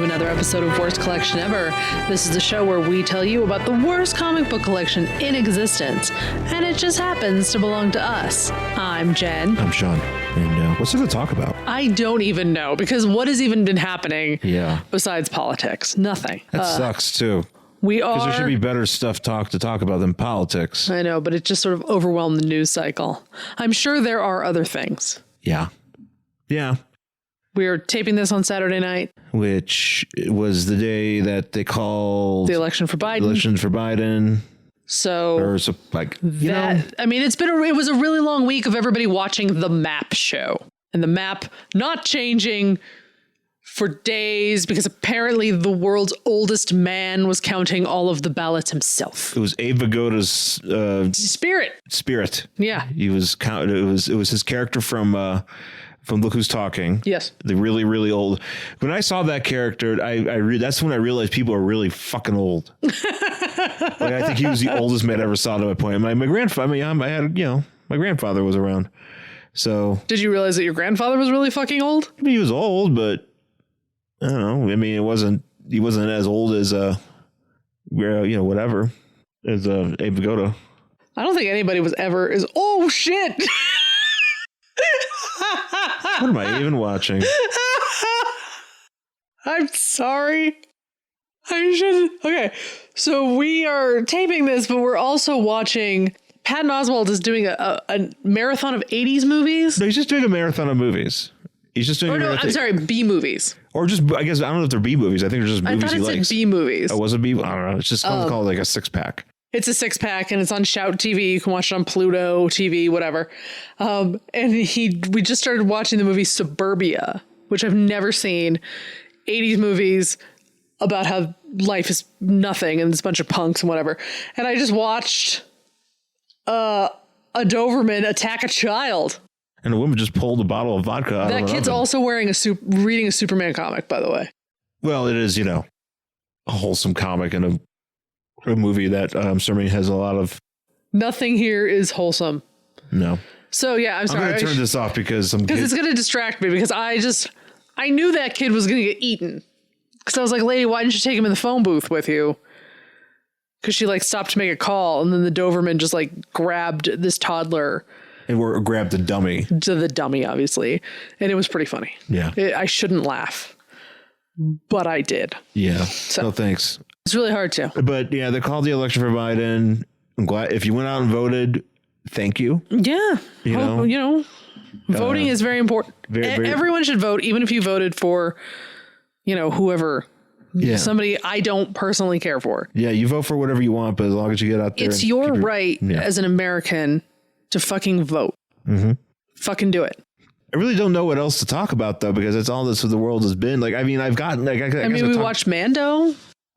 to another episode of Worst Collection Ever. This is the show where we tell you about the worst comic book collection in existence, and it just happens to belong to us. I'm Jen. I'm Sean. And what's there to talk about? I don't even know, because what has even been happening besides politics? Nothing. That sucks, too. Because there should be better stuff to talk about than politics. I know, but it just sort of overwhelmed the news cycle. I'm sure there are other things. Yeah. We're taping this on Saturday night, which was the day that they called the election for Biden. So, I mean, it was a really long week of everybody watching the map show, and the map not changing for days because apparently the world's oldest man was counting all of the ballots himself. It was Abe Vigoda's spirit. Yeah, he was counting. It was his character from Look Who's Talking. Yes. The really, really old. When I saw that character, that's when I realized people are really fucking old. I think he was the oldest man I ever saw to my point. My grandfather, my grandfather was around. So. Did you realize that your grandfather was really fucking old? I mean, he was old, but I don't know. I mean, he wasn't as old as, whatever, as Abe Vigoda. I don't think anybody was ever as, oh shit. What am I even watching? I'm sorry. Okay, so we are taping this, but we're also watching. Patton Oswalt is doing a marathon of 80s movies. No, he's just doing a marathon of movies. He's just doing. B movies. Or just, I guess, I don't know if they're B movies. I think they're just movies he likes. I thought it said B movies. Oh, was it B? I don't know. It's just called like a 6-pack. It's a 6-pack, and it's on Shout TV. You can watch it on Pluto TV, whatever. And we just started watching the movie Suburbia, which I've never seen. 80s movies about how life is nothing and it's a bunch of punks and whatever. And I just watched a Doberman attack a child. And a woman just pulled a bottle of vodka out of an kid's oven. Also wearing reading a Superman comic, by the way. Well, it is, a wholesome comic and a movie that I'm assuming has a lot of. Nothing here is wholesome. No. So yeah, I'm sorry. I'm going to turn this off because it's going to distract me because I knew that kid was going to get eaten. Because I was like, lady, why didn't you take him in the phone booth with you? Because she stopped to make a call, and then the Doberman just grabbed this toddler. And grabbed the dummy. To the dummy, obviously. And it was pretty funny. Yeah. I shouldn't laugh. But I did. Yeah. So thanks. It's really hard to. But yeah, they called the election for Biden. I'm glad if you went out and voted, thank you. Yeah. Voting is very important. Everyone should vote, even if you voted for, whoever. Yeah. Somebody I don't personally care for. Yeah, you vote for whatever you want, but as long as you get out there. It's your right as an American to fucking vote. Mm-hmm. Fucking do it. I really don't know what else to talk about, though, because it's all this the world has been. I've gotten. We watched Mando.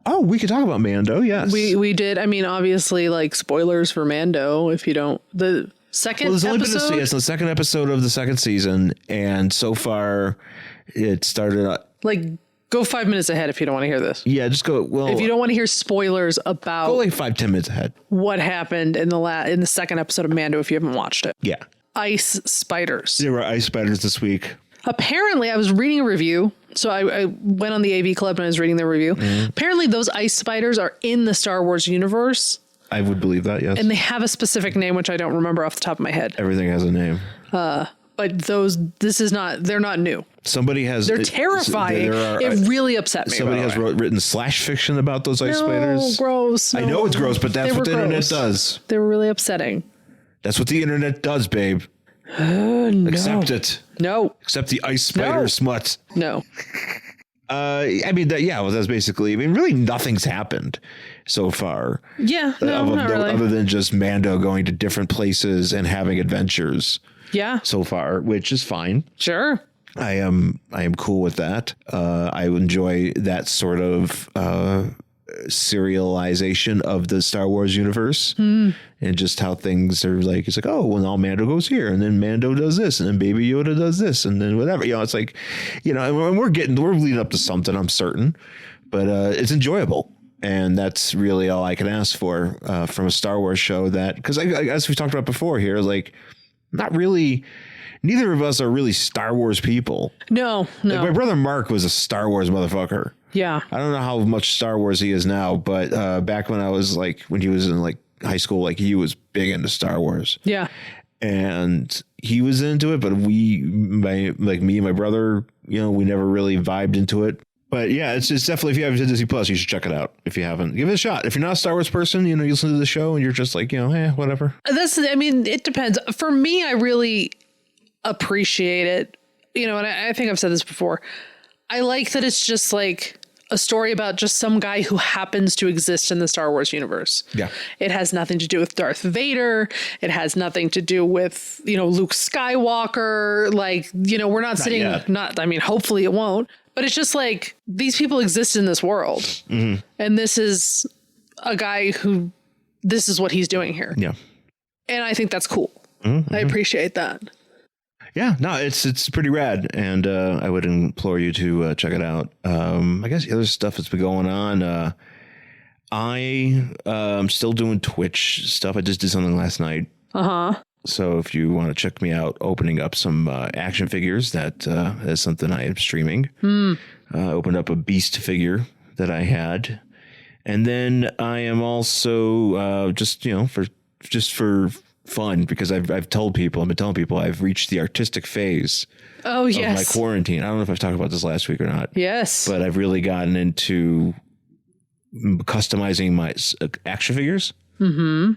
Oh, we could talk about Mando. Yes, we did. I mean, obviously, spoilers for Mando. If you don't, the second episode. Only been it's the second episode of the second season, and so far, it started. Go 5 minutes ahead if you don't want to hear this. Yeah, just go. Well, if you don't want to hear spoilers about, go 5-10 minutes ahead. What happened in the second episode of Mando? If you haven't watched it, yeah, ice spiders. There were ice spiders this week. Apparently, I was reading a review. So I went on the AV Club and I was reading their review. Mm-hmm. Apparently, those ice spiders are in the Star Wars universe. I would believe that, yes. And they have a specific name, which I don't remember off the top of my head. Everything has a name. But they're not new. They're terrifying. It really upset me. Somebody has written slash fiction about those ice spiders. Gross. No. I know it's gross, but that's what the internet does. They were really upsetting. That's what the internet does, babe. No. Accept it. No. Accept the ice spider smut. No. That's basically, really nothing's happened so far. Yeah. Not really. Other than just Mando going to different places and having adventures. Yeah. So far, which is fine. Sure. I am cool with that. I enjoy that sort of serialization of the Star Wars universe and just how things are it's now Mando goes here and then Mando does this and then Baby Yoda does this and then whatever, it's and we're leading up to something, I'm certain, but it's enjoyable. And that's really all I can ask for from a Star Wars show that, because as we talked about before here, not really. Neither of us are really Star Wars people. No. Like my brother Mark was a Star Wars motherfucker. Yeah. I don't know how much Star Wars he is now, but back when when he was in like high school, like he was big into Star Wars. Yeah. And he was into it, but me and my brother, we never really vibed into it. But yeah, it's definitely, if you have Disney Plus, you should check it out. If you haven't, give it a shot. If you're not a Star Wars person, you listen to the show and you're just like, whatever. It depends. For me, I really appreciate it. And I think I've said this before. I like that it's just like a story about just some guy who happens to exist in the Star Wars universe. Yeah. It has nothing to do with Darth Vader. It has nothing to do with, Luke Skywalker. Like, we're not sitting, hopefully it won't. But it's just like these people exist in this world. Mm-hmm. And this is a guy this is what he's doing here. Yeah. And I think that's cool. Mm-hmm. I appreciate that. Yeah, no, it's pretty rad. And I would implore you to check it out. I guess the other stuff that's been going on. I'm still doing Twitch stuff. I just did something last night. Uh-huh. So if you want to check me out, opening up some action figures, that is something I am streaming. Opened up a Beast figure that I had. And then I am also just for fun, because I've been telling people I've reached the artistic phase of my quarantine. I don't know if I've talked about this last week or not. Yes. But I've really gotten into customizing my action figures. Mm-hmm.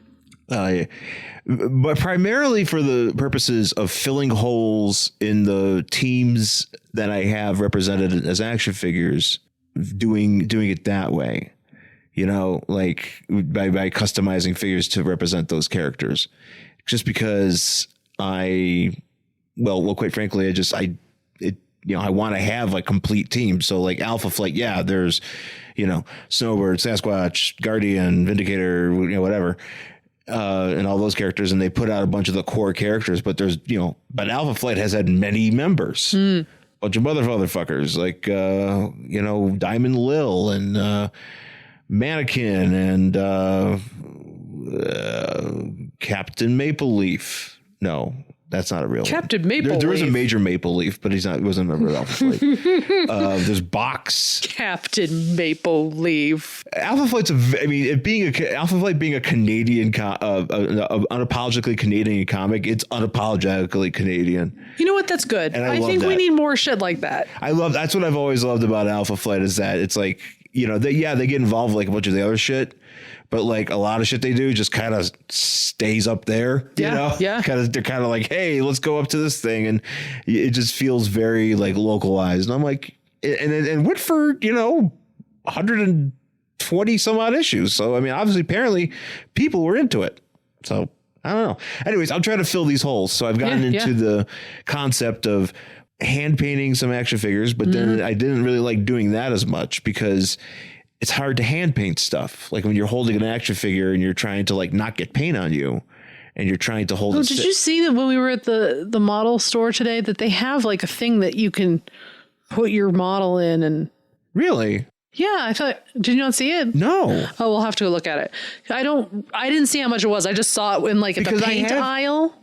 But primarily for the purposes of filling holes in the teams that I have represented as action figures, doing it that way, like by customizing figures to represent those characters, just because quite frankly, I want to have a complete team. So like Alpha Flight, there's, Snowbird, Sasquatch, Guardian, Vindicator, whatever. And all those characters, and they put out a bunch of the core characters, but there's, but Alpha Flight has had many members, bunch of motherfuckers like, Diamond Lil and, Mannequin and, Captain Maple Leaf. No, that's not a real Captain Maple Leaf. There is a Major Maple Leaf, but he wasn't a member of Alpha Flight. There's Box. Captain Maple Leaf. Alpha Flight's Alpha Flight being a Canadian, unapologetically Canadian comic. It's unapologetically Canadian. You know what? That's good. And I think we need more shit like that. That's what I've always loved about Alpha Flight, is that it's like, they get involved with a bunch of the other shit, but a lot of shit they do just kind of stays up there, Yeah. they're kind of like, hey, let's go up to this thing. And it just feels very localized. And I'm like, and Whitford, 120 some odd issues. So, obviously, apparently people were into it. So I don't know. Anyways, I'm trying to fill these holes. So I've gotten into the concept of hand painting some action figures, but then I didn't really like doing that as much, because it's hard to hand paint stuff. Like when you're holding an action figure and you're trying to not get paint on you, and you're trying to hold. Did you see that when we were at the model store today, that they have a thing that you can put your model in? And really? Yeah, did you not see it? No. Oh, we'll have to go look at it. I didn't see how much it was. I just saw it in at the paint aisle.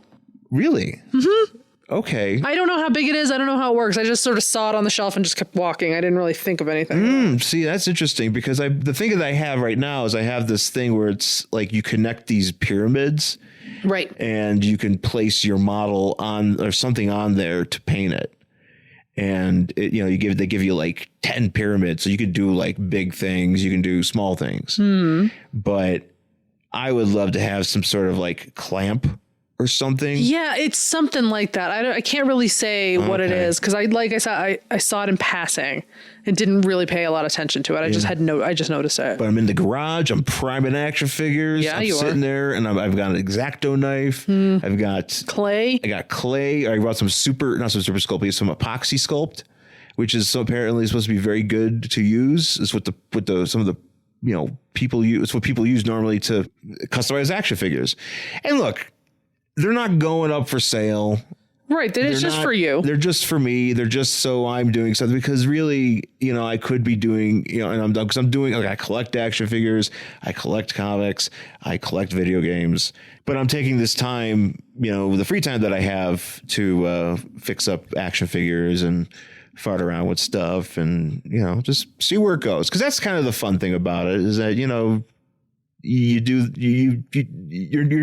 Really? Mm-hmm. Okay. I don't know how big it is. I don't know how it works. I just sort of saw it on the shelf and just kept walking. I didn't really think of anything. See, that's interesting, because the thing that I have right now is I have this thing where it's you connect these pyramids. Right. And you can place your model on or something on there to paint it. And they give you 10 pyramids. So you could do big things. You can do small things. But I would love to have some sort of clamp or something. Yeah, it's something like that. I can't really say what it is, because I saw it in passing and didn't really pay a lot of attention to it. I just noticed it. But I'm in the garage. I'm priming action figures. Yeah, I'm sitting there, and I've got an X-Acto knife. I've got clay. I got clay. I brought some some epoxy sculpt, which is apparently supposed to be very good to use. It's what some of the people use. It's what people use normally to customize action figures. And look, they're not going up for sale. Right. It's just for you. They're just for me. They're just so I'm doing something, because really, I could be doing, and I'm doing, like, I collect action figures, I collect comics, I collect video games, but I'm taking this time, the free time that I have to fix up action figures and fart around with stuff and, just see where it goes. Cause that's kind of the fun thing about it, is that, you're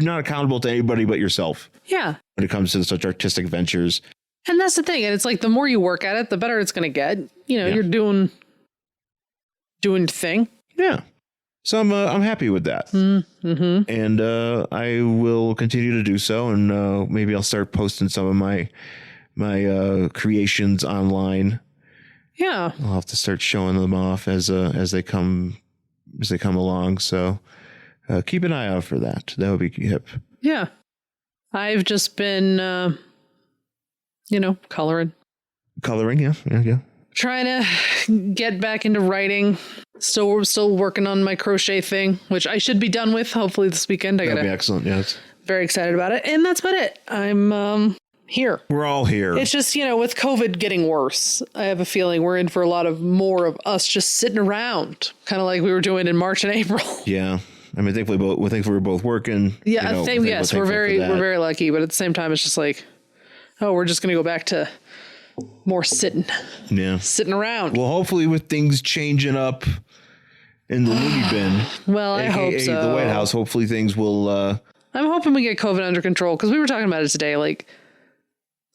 not accountable to anybody but yourself. Yeah. When it comes to such artistic ventures. And that's the thing. And it's like, the more you work at it, the better it's going to get. You're doing the thing. Yeah. So I'm happy with that. Mm-hmm. And I will continue to do so. And maybe I'll start posting some of my creations online. Yeah. I'll have to start showing them off as they come along. So keep an eye out for that. That would be hip. Yeah. I've just been, coloring. Coloring, yeah. Trying to get back into writing. Still working on my crochet thing, which I should be done with hopefully this weekend. That'd be excellent, yes. Very excited about it. And that's about it. I'm here. We're all here. It's just, with COVID getting worse, I have a feeling we're in for a lot of more of us just sitting around, kind of like we were doing in March and April. Yeah. I mean, thankfully we're both working. Yeah, yes, we're very lucky, but at the same time, it's just like, oh, we're just going to go back to more sitting around. Well, hopefully with things changing up in the loony bin. Well, I hope so. The White House, hopefully things will. I'm hoping we get COVID under control, because we were talking about it today. Like,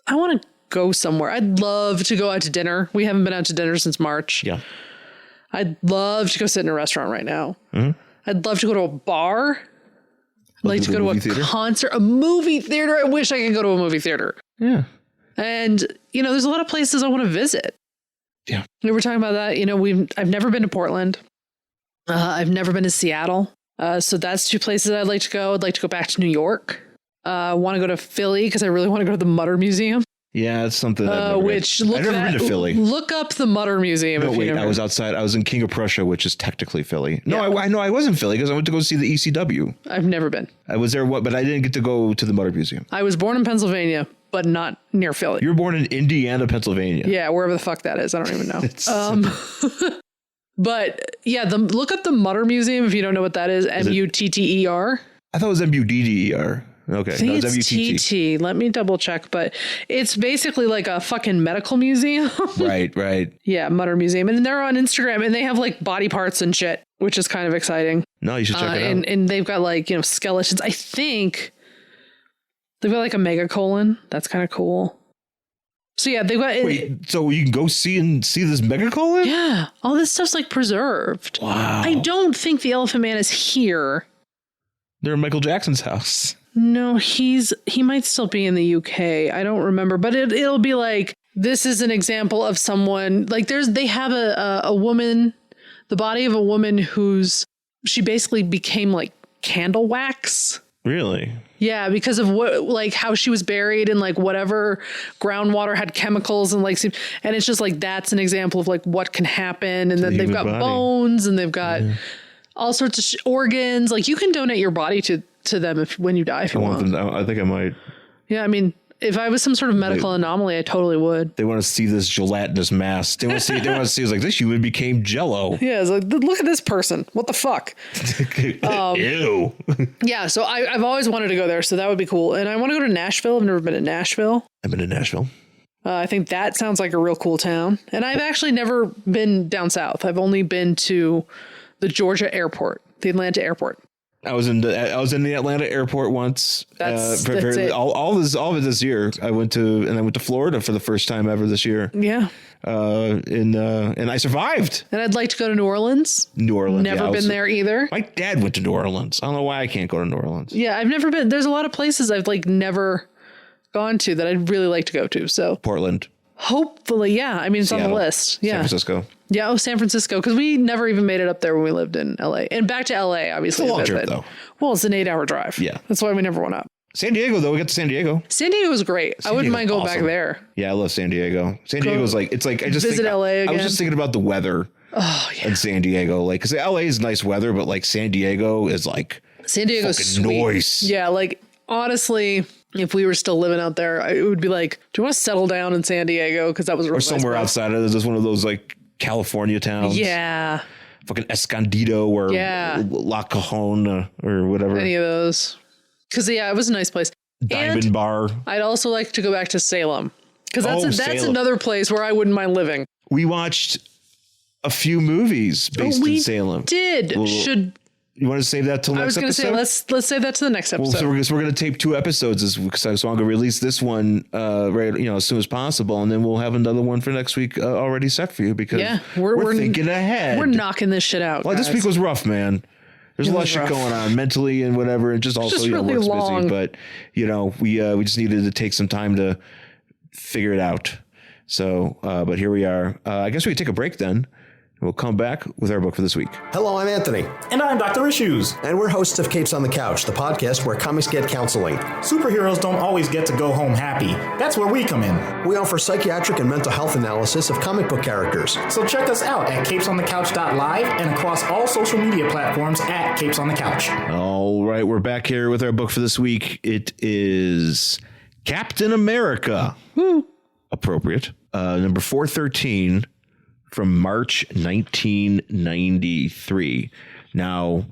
I want to go somewhere. I'd love to go out to dinner. We haven't been out to dinner since March. Yeah. I'd love to go sit in a restaurant right now. Mm-hmm. I'd love to go to a bar. I'd like to go to a concert, a movie theater. I wish I could go to a movie theater. Yeah. And, there's a lot of places I want to visit. Yeah. We were talking about that. I've never been to Portland. I've never been to Seattle. So that's two places I'd like to go. I'd like to go back to New York. I want to go to Philly because I really want to go to the Mutter Museum. Yeah, it's something. I've never been to Philly. Look up the Mutter Museum. No, wait, I was outside. I was in King of Prussia, which is technically Philly. No, I know I was in Philly because I went to go see the ECW. I've never been. I was there, but I didn't get to go to the Mutter Museum. I was born in Pennsylvania, but not near Philly. You were born in Indiana, Pennsylvania. Yeah, wherever the fuck that is. I don't even know. But yeah, look up the Mutter Museum if you don't know what that is. Mutter. I thought it was Mudder. Okay. I think it's TT. Let me double check, but it's basically like a fucking medical museum. Right. Yeah, Mutter Museum. And they're on Instagram and they have like body parts and shit, which is kind of exciting. No, you should check it out. And they've got like, skeletons. I think they've got like a megacolon. That's kind of cool. So yeah, they've got... Wait, so you can go see this megacolon? Yeah. All this stuff's like preserved. Wow. I don't think the Elephant Man is here. They're in Michael Jackson's house. No, he might still be in the UK. I don't remember, but it'll be like, this is an example of someone like they have a woman, the body of a woman she basically became like candle wax. Really? Yeah, because of how she was buried and like whatever groundwater had chemicals and and it's just like, that's an example of like what can happen. And then they've got bones and they've got all sorts of organs. Like you can donate your body to them when you die if you want. I think I might. Yeah, I mean, if I was some sort of medical anomaly, I totally would. They want to see this gelatinous mass. They want to see it's like this human became Jello. Yeah, it's like, look at this person. What the fuck? Ew. Yeah, so I've always wanted to go there, so that would be cool. And I want to go to Nashville. I've never been to Nashville. I've been to Nashville. I think that sounds like a real cool town. And I've actually never been down south. I've only been to the Georgia airport, the Atlanta airport. I was in the Atlanta airport once. That's it. All of it this year. I went to Florida for the first time ever this year. Yeah. And I survived. And I'd like to go to New Orleans. Never been there either. My dad went to New Orleans. I don't know why I can't go to New Orleans. Yeah, I've never been. There's a lot of places I've like never gone to that I'd really like to go to. So Portland. Hopefully, yeah. I mean, it's Seattle, on the list. Yeah. San Francisco. Yeah, San Francisco, because we never even made it up there when we lived in LA. And back to LA, obviously. It's a long trip, though. Well, it's an 8-hour drive. Yeah. That's why we never went up. San Diego, though. We got to San Diego. San Diego was great. I wouldn't mind going back there. Yeah, I love San Diego. San Diego's like, it's like, I just visit LA again. I was just thinking about the weather in San Diego. Like, because LA is nice weather, but like San Diego is like, San Diego's sweet. Noise. Yeah, like, honestly, if we were still living out there, it would be like, do you want to settle down in San Diego? Because that was or somewhere outside of this, one of those like California towns. Yeah. Fucking Escondido or La Cajon or whatever. Any of those. Because, it was a nice place. Diamond Bar. I'd also like to go back to Salem. Because that's Salem. another place where I wouldn't mind living. We watched a few movies based in Salem. Did. You want to save that till next episode? I was going to say, let's save that to the next episode. Well, so we're going to tape 2 episodes because I was going to release this one as soon as possible, and then we'll have another one for next week already set for you because we're thinking ahead. We're knocking this shit out. Well, this week was rough, man. There's a lot of shit going on mentally and whatever, and just also really work's busy. But we just needed to take some time to figure it out. So, but here we are. I guess we could take a break then. We'll come back with our book for this week. Hello, I'm Anthony. And I'm Dr. Issues. And we're hosts of Capes on the Couch, the podcast where comics get counseling. Superheroes don't always get to go home happy. That's where we come in. We offer psychiatric and mental health analysis of comic book characters. So check us out at capesonthecouch.live and across all social media platforms at Capes on the Couch. All right, we're back here with our book for this week. It is Captain America. Woo. Appropriate. Number 413. From March 1993. Now,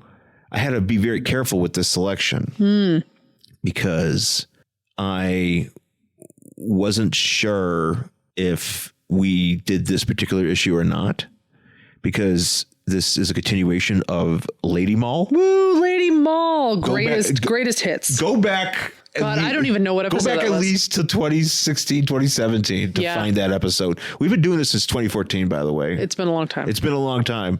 I had to be very careful with this selection because I wasn't sure if we did this particular issue or not, because this is a continuation of Lady Mall. Woo, Lady Mall. Greatest hits. Go back. God, I don't even know what episode that was. Go back at least to 2016, 2017 to find that episode. We've been doing this since 2014, by the way. It's been a long time. It's been a long time.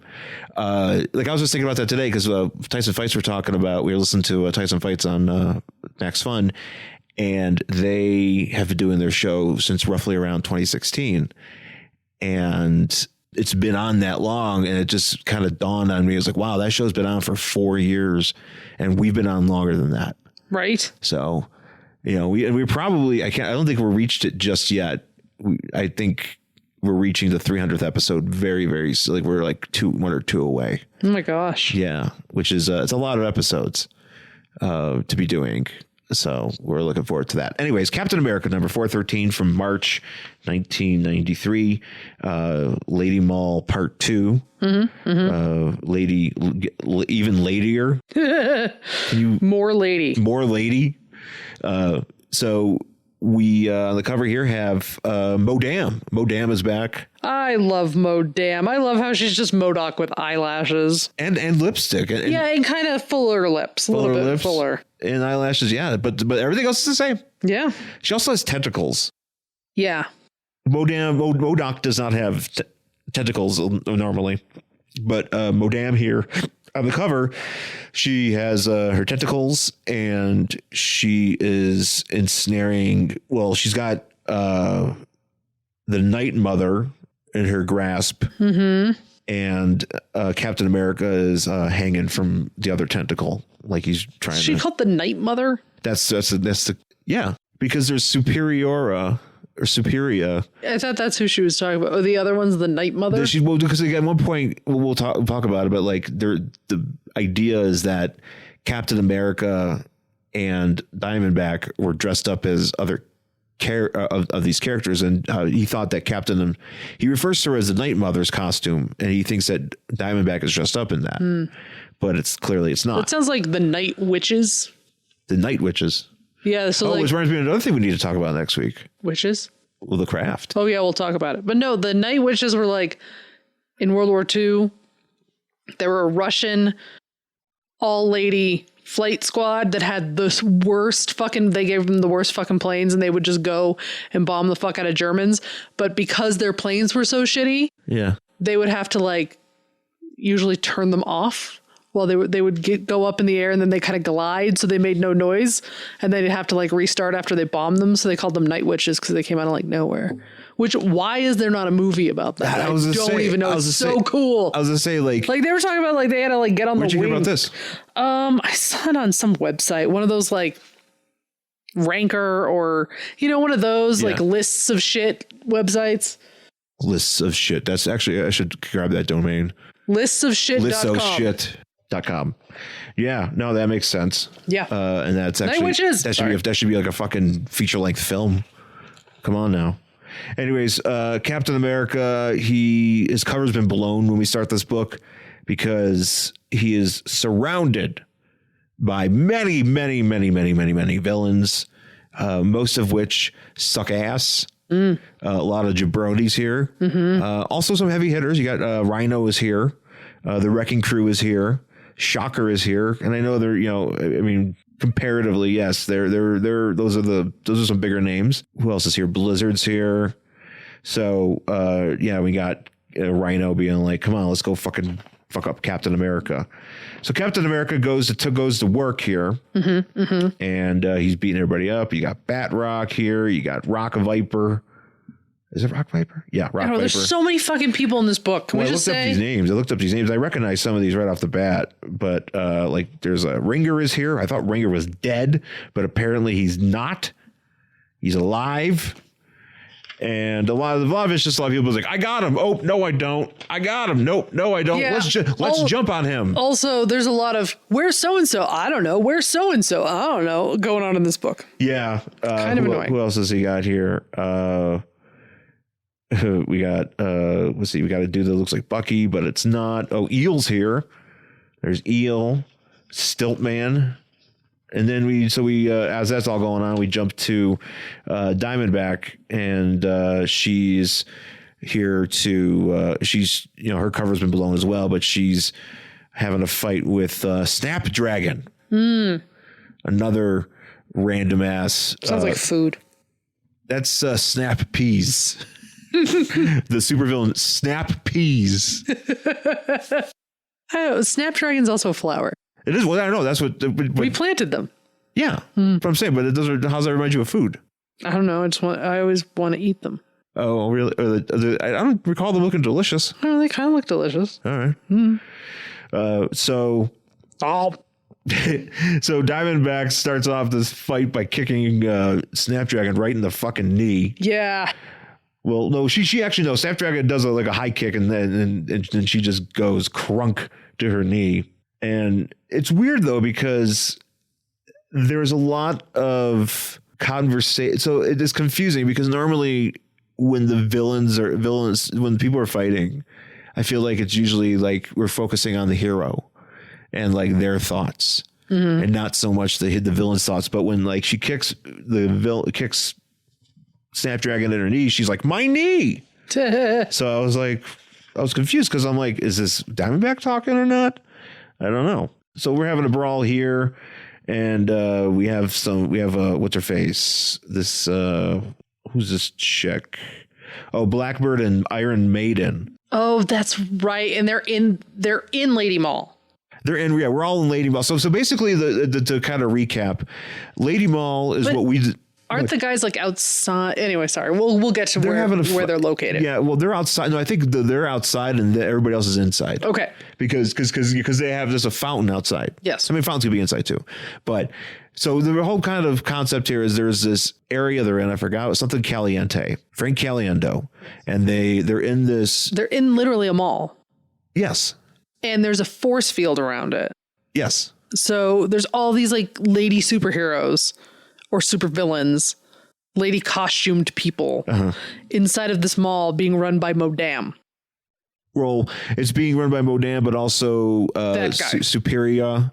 Like I was just thinking about that today because Tyson Fights were talking about, we were listening to Tyson Fights on Max Fun, and they have been doing their show since roughly around 2016. And it's been on that long, and it just kind of dawned on me. It was like, wow, that show's been on for 4 years, and we've been on longer than that. Right. So, we probably, I don't think we're reached it just yet. I think we're reaching the 300th episode very, very, like we're like 1 or 2 away. Oh my gosh. Yeah. Which is, it's a lot of episodes to be doing. So we're looking forward to that. Anyways, Captain America number 413 from March 1993, Lady Mall Part 2, Lady, even ladier. More lady. So we on the cover here have MODAM. MODAM is back. I love MODAM. I love how she's just MODOK with eyelashes and lipstick. And kind of fuller lips, a little bit lips, fuller. And eyelashes, but everything else is the same. Yeah. She also has tentacles. Yeah. MODOK does not have tentacles normally, but MODAM here on the cover, she has her tentacles, and she is ensnaring. Well, she's got the Night Mother in her grasp, and Captain America is hanging from the other tentacle, like he's trying. She called the Night Mother. That's because there's Superiora. Or Superia. I thought that's who she was talking about. Oh, the other one's the Night Mother. Because at one point we'll talk about it, but like the idea is that Captain America and Diamondback were dressed up as other of these characters, and he thought that he refers to her as the Night Mother's costume, and he thinks that Diamondback is dressed up in that, but it's not. It sounds like the Night Witches. The Night Witches. Yeah. So which reminds me of another thing we need to talk about next week. Witches? Well, the craft. Oh yeah, we'll talk about it. But no, the Night Witches were like in World War II. They were a Russian all-lady flight squad that had the worst they gave them the worst fucking planes, and they would just go and bomb the fuck out of Germans. But because their planes were so shitty, they would have to usually turn them off while they would go up in the air, and then they kind of glide, so they made no noise, and they'd have to restart after they bombed them. So they called them Night Witches because they came out of nowhere. Why is there not a even know. It's so cool. I was gonna say they were talking about they had to get on the wing. Where'd you hear about this? I saw it on some website, one of those Ranker or one of those lists of shit websites. Lists of shit. That's actually, I should grab that domain. Listsofshit.com. Lists of shit. .com. Yeah, no, that makes sense. Yeah. And that's actually, Night Witches. that should be like a fucking feature length film. Come on now. Anyways, Captain America, his cover's been blown when we start this book because he is surrounded by many villains, most of which suck ass. A lot of jabronis here. Also some heavy hitters. You got Rhino is here. The Wrecking Crew is here. Shocker is here. And I know they're, I mean, comparatively, yes, those are some bigger names. Who else is here? Blizzard's here. So, we got Rhino being like, come on, let's go fucking fuck up Captain America. So Captain America goes to work here, and he's beating everybody up. You got Batroc here. You got Rock Viper. Is it Rock Viper? Yeah, Rock Viper. There's so many fucking people in this book. Can we just say? I looked up these names. I recognize some of these right off the bat, but there's a Ringer is here. I thought Ringer was dead, but apparently he's not. He's alive. And a lot of it's just a lot of people like, I got him. Oh, no, I don't. I got him. Nope. No, I don't. Yeah. Let's jump on him. Also, there's a lot of where's so-and-so? I don't know. Where's so-and-so? I don't know. Going on in this book. Yeah. Kind of annoying. Who else has he got here? We got, let's see. We got a dude that looks like Bucky, but it's not. Oh, Eel's here. There's Eel, Stilt-Man. And then as that's all going on, we jump to Diamondback, and she's here to she's her cover's been blown as well, but she's having a fight with Snapdragon, another random ass. Sounds like food. That's Snap Peas, the supervillain Snap Peas. Snapdragon's also a flower. It is. Well, I know that's what we planted them. Yeah, but I'm saying, but it doesn't. How's that remind you of food? I don't know. I always want to eat them. Oh, really? I don't recall them looking delicious. Oh, they kind of look delicious. All right. So Diamondback starts off this fight by kicking Snapdragon right in the fucking knee. Yeah. Well, no, she actually no. Snapdragon does a high kick, and then she just goes crunk to her knee. And it's weird though, because there's a lot of conversation. So it is confusing because normally when when people are fighting, I feel like it's usually like we're focusing on the hero and like their thoughts and not so much the villain's thoughts. But when like she kicks Snapdragon in her knee, she's like, my knee. So I was confused because I'm like, is this Diamondback talking or not? I don't know. So we're having a brawl here, and we have what's her face? This who's this chick? Oh, Blackbird and Iron Maiden. Oh, that's right. And they're in Lady Mall. We're all in Lady Mall. So basically, to kind of recap, Lady Mall is what we. Aren't the guys like outside? Anyway, sorry. We'll get to where they're located. Yeah, well, they're outside. No, I think they're outside and everybody else is inside. Okay. Because they have just a fountain outside. Yes. I mean, fountains could be inside too. But so the whole kind of concept here is there's this area they're in. I forgot. Something Caliente. Frank Caliendo. And they're in this. They're in literally a mall. Yes. And there's a force field around it. Yes. So there's all these like lady superheroes or supervillains, lady costumed people inside of this mall being run by MODAM. Well, it's being run by MODAM, but also Superior.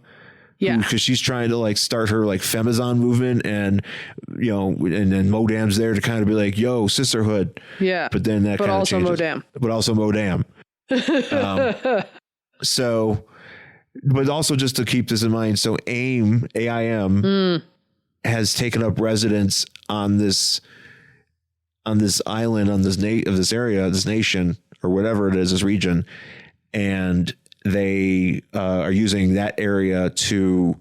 Yeah. Because she's trying to like start her like Femizon movement, and and then MODAM's there to kind of be like, yo, sisterhood. Yeah. But then that but kind of also changes. MODAM. But also MODAM. But also just to keep this in mind, so AIM has taken up residence on this island, this area, this nation, or whatever it is, this region, and they are using that area to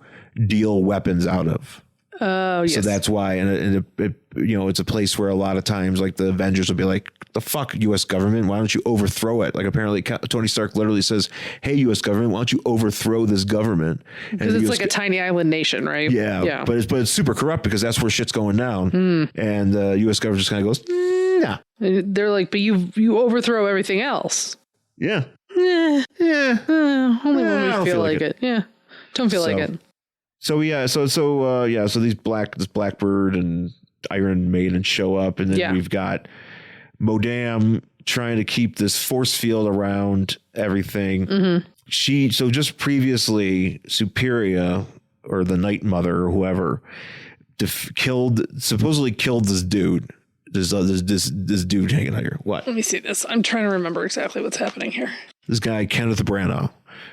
deal weapons out of. Oh, yes. So that's why, and it it's a place where a lot of times, like the Avengers will be like, "The fuck, U.S. government? Why don't you overthrow it?" Like apparently, Tony Stark literally says, "Hey, U.S. government, why don't you overthrow this government?" Because it's like a tiny island nation, right? Yeah. But it's super corrupt because that's where shit's going down, and the U.S. government just kind of goes, "Nah." They're like, "But you overthrow everything else." Yeah. Only when we feel like it. Yeah. Don't feel like it. So so this Blackbird and Iron Maiden show up, and then we've got MODAM trying to keep this force field around everything. Mm-hmm. So just previously, Superior or the Night Mother or whoever supposedly killed this dude. This dude hanging out here. What? Let me see this. I'm trying to remember exactly what's happening here. This guy, Kenneth Branagh.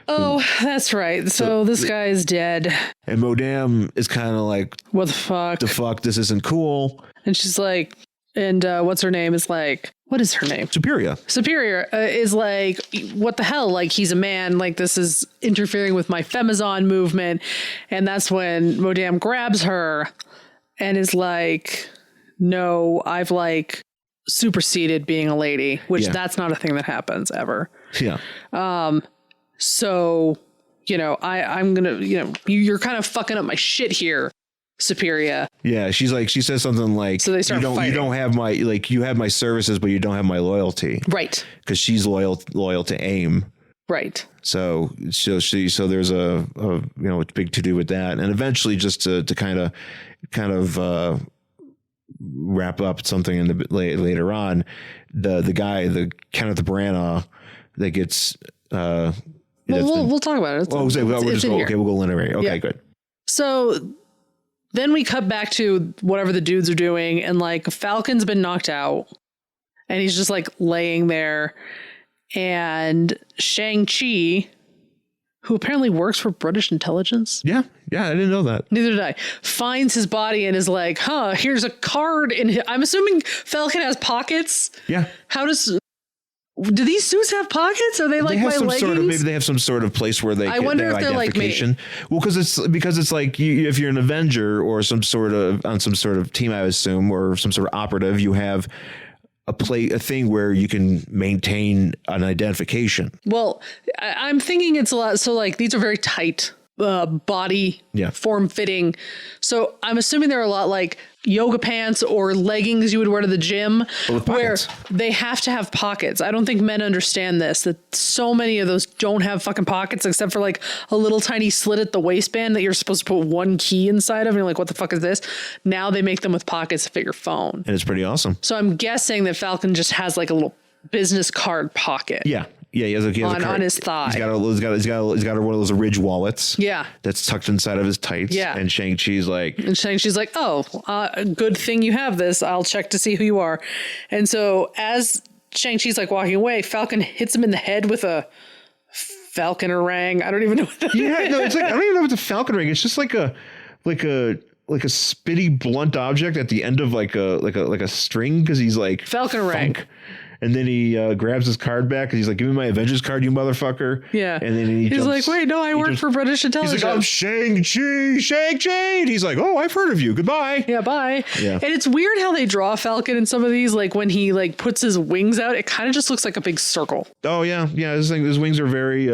Oh, that's right. So this guy is dead. And MODAM is kind of like, what the fuck? The fuck? This isn't cool. And she's like, and what's her name is like, what is her name? Superior is like, what the hell? Like, he's a man. Like, this is interfering with my Femizon movement. And that's when MODAM grabs her and is like, no, I've like superseded being a lady, which that's not a thing that happens ever. Yeah. So, I'm going to, you're kind of fucking up my shit here, Superior. Yeah. She says something like, so they start you don't have my, like, you have my services, but you don't have my loyalty. Right. Cause she's loyal to AIM. Right. So there's a big to do with that. And eventually just to kind of wrap up something in the later on, the guy, the Kenneth Branagh that gets we'll talk about it. We'll go linear. Okay, good. So then we cut back to whatever the dudes are doing, and like Falcon's been knocked out and he's just like laying there, and Shang-Chi, who apparently works for British intelligence. Yeah, I didn't know that. Neither did I. Finds his body and is like, here's a card. I'm assuming Falcon has pockets. Yeah. Do these suits have pockets? Are they like my leggings? Maybe they have some sort of place where I wonder if they're like me. Well, because it's like if you're an Avenger or some sort of team, I assume, or some sort of operative, you have a thing where you can maintain an identification. Well, I'm thinking it's a lot. So like these are very tight body form fitting. So I'm assuming they're a lot like yoga pants or leggings you would wear to the gym, where they have to have pockets. I don't think men understand this, that so many of those don't have fucking pockets except for like a little tiny slit at the waistband that you're supposed to put one key inside of. And you're like, what the fuck is this? Now they make them with pockets to fit your phone. And it's pretty awesome. So I'm guessing that Falcon just has like a little business card pocket. Yeah. Yeah, he has a card on his thigh. He's got one of those Ridge wallets. Yeah, that's tucked inside of his tights. Yeah, and Shang-Chi's like, good thing you have this. I'll check to see who you are. And so as Shang-Chi's like walking away, Falcon hits him in the head with a falcon orang. I don't even know what that is. It's like I don't even know what the falcon ring. It's just like a spitty blunt object at the end of like a string, because he's like falcon orang. And then he grabs his card back and he's like, give me my Avengers card, you motherfucker. Yeah. And then he's like, wait, no, I work for British intelligence. He's like, I'm Shang-Chi. And he's like, oh, I've heard of you. Goodbye. Yeah, bye. Yeah. And it's weird how they draw Falcon in some of these. Like when he like puts his wings out, it kind of just looks like a big circle. Oh, yeah. Yeah. His wings are very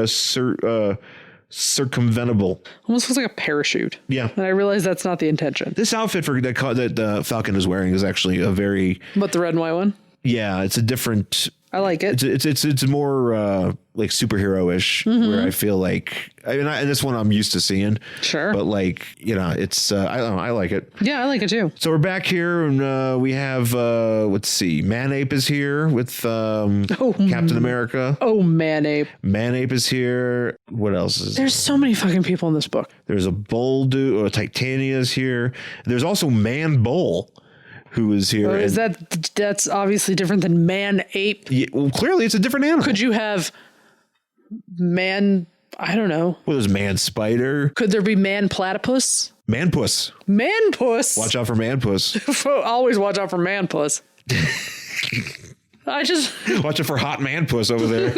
circumventable. Almost looks like a parachute. Yeah. And I realize that's not the intention. This outfit that Falcon is wearing is actually a very... What, the red and white one? Yeah, it's a different... I like it. It's more like superhero-ish, where I feel like... and this one I'm used to seeing. Sure. But like, it's... I don't know, I like it. Yeah, I like it too. So we're back here, and we have... let's see. Man-Ape is here with Captain America. Oh, Man-Ape. Man-Ape is here. What else is There's so many fucking people in this book. There's a Bull dude, or Titania is here. There's also Man-Bull, who is here. Or that's obviously different than Man-Ape? Yeah, well, clearly it's a different animal. Could you have I don't know. Well, there's Man-Spider. Could there be Man-Platypus? Man-Puss. Man-Puss? Watch out for Man-Puss. Always watch out for Man-Puss. Watch out for hot Man-Puss over there.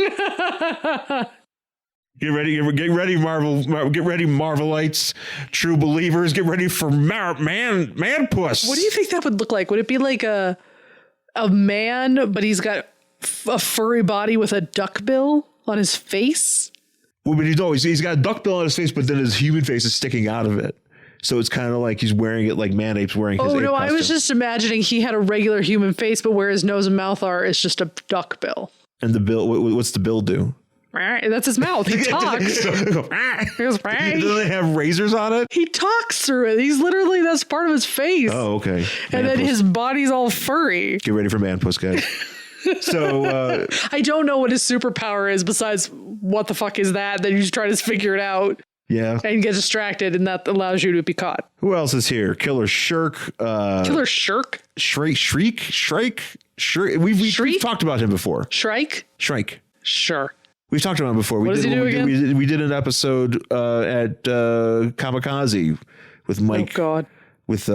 Get ready, Marvel. Get ready, Marvelites, true believers. Get ready for Man-Puss. What do you think that would look like? Would it be like a man, but he's got a furry body with a duck bill on his face? Well, but he's got a duck bill on his face, but then his human face is sticking out of it. So it's kind of like he's wearing it like Man-Ape's wearing his ape costume. I was just imagining he had a regular human face, but where his nose and mouth are is just a duck bill. And the bill, what's the bill do? That's his mouth. He talks. He goes, Do they have razors on it? he talks through it. He's literally, that's part of his face. Oh, okay. And then his body's all furry. Get ready for Man-Puss, guys. So I don't know what his superpower is besides what the fuck is that? Then you just try to figure it out. Yeah. And get distracted, and that allows you to be caught. Who else is here? Killer Shirk. Killer Shirk? Shrike. We've talked about him before. Shrike? Sure. We've talked about him before. What does he do again? We did an episode at Kamikaze with Mike. Oh, God. With